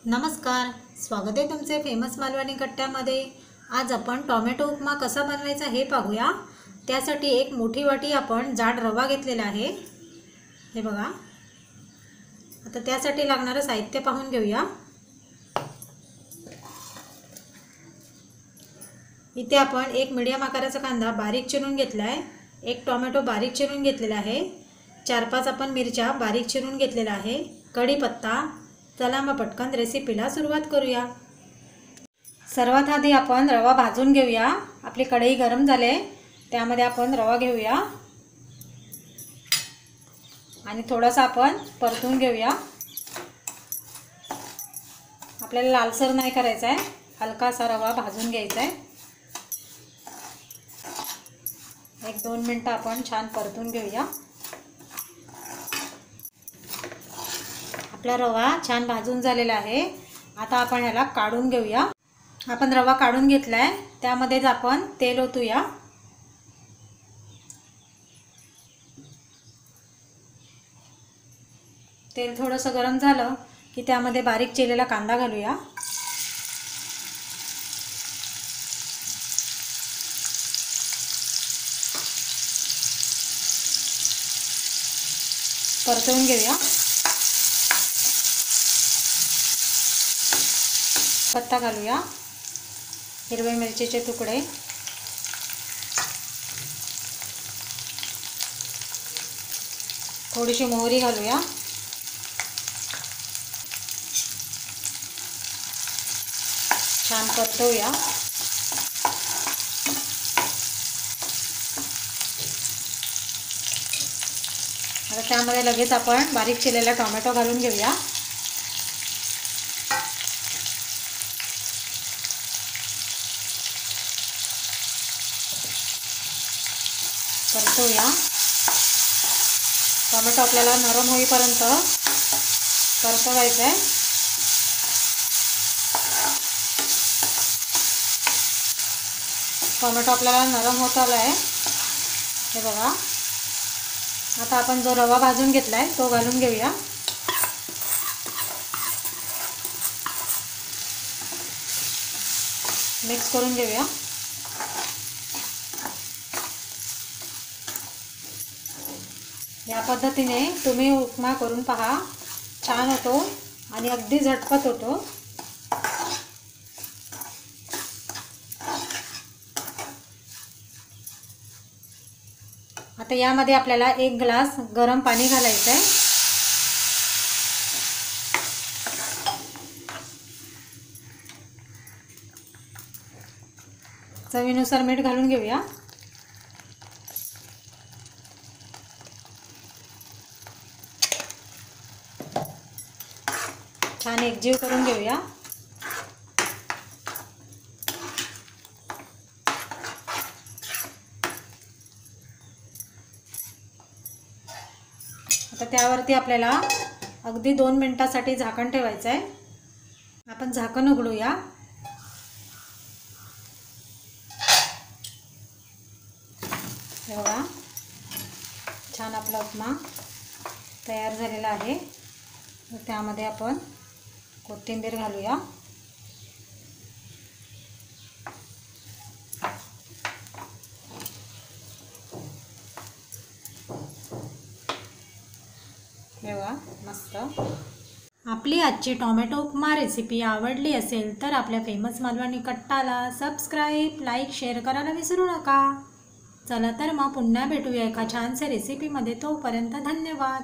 नमस्कार, स्वागत आहे तुमचे फेमस मालवणी कट्ट्यामध्ये। आज आपण टोमॅटो उपमा कसा बनवायचा हे पाहूया। त्यासाठी एक मोठी वाटी आपण जाड रवा घेतलेला आहे, हे बघा। आता त्यासाठी लागणारे साहित्य पाहून घेऊया। इथे आपण एक मीडियम आकाराचा कांदा बारीक चिरून घेतला आहे, एक टोमॅटो बारीक चिरून घेतलेला आहे, 4-5 आपण मिरच्या बारीक चिरून घेतलेला आहे, कढीपत्ता। चला मग पटकन रेसिपीला सुरुवात करूया। सर्वात आधी आपण रवा भाजून घेऊया। आपली कढई गरम झाले, त्यामध्ये आपण रवा घेऊया आणि थोडासा आपण परतून घेऊया। आपल्याला लालसर नाही करायचा आहे, हलकासा रवा भाजून घ्यायचा आहे। 1-2 मिनिटं आपण छान परतून घेऊया। आपला रवा छान भाजून झालेला आहे। आता आपण ह्याला काढून घेऊया। आपण रवा काढून घेतलाय, त्यामध्येच आपण तेल ओतूया। तेल थोडंसं गरम झालं की त्यामध्ये बारीक चिरलेला कांदा घालूया। परतवून घेऊया। पत्ता घालूया, हिरव्या मिरचीचे तुकडे, थोडीशी मोहरी घालूया, छान परतवूया। आता त्यामध्ये लगेच आपण बारीक चिरलेला टोमॅटो घालून घेऊया। परतूया। टोमॅटो आपल्याला नरम होईपर्यंत परतवायचं आहे। टोमॅटो आपल्याला नरम होत आला आहे, हे बघा। आता आपण जो रवा भाजून घेतलाय तो घालून घेऊया। मिक्स करून घेऊया। या पद्धतीने तुम्ही उपमा करून पहा, छान होतो आणि अगदी झटपट होतो। आता यामध्ये आपल्याला 1 ग्लास गरम पाणी घालायचं आहे। चवीनुसार मीठ घालून घेऊया। छान एकजीव करून घेऊया। आता त्यावरती आपल्याला अगदी 2 मिनिटांसाठी झाकण ठेवायचं आहे। आपण झाकण उघडूया। बघा, छान आपला उपमा तयार झालेला आहे। त्यामध्ये आपण कोथिंबीर घालूया। बघा, मस्त। आपली आजची टोमॅटो उपमा रेसिपी आवडली असेल तर आपल्या फेमस मालवणी कट्टाला सबस्क्राईब, लाईक, शेअर करायला विसरू नका। चला तर मग पुन्हा भेटूया एका छानशा रेसिपीमध्ये। तोपर्यंत धन्यवाद।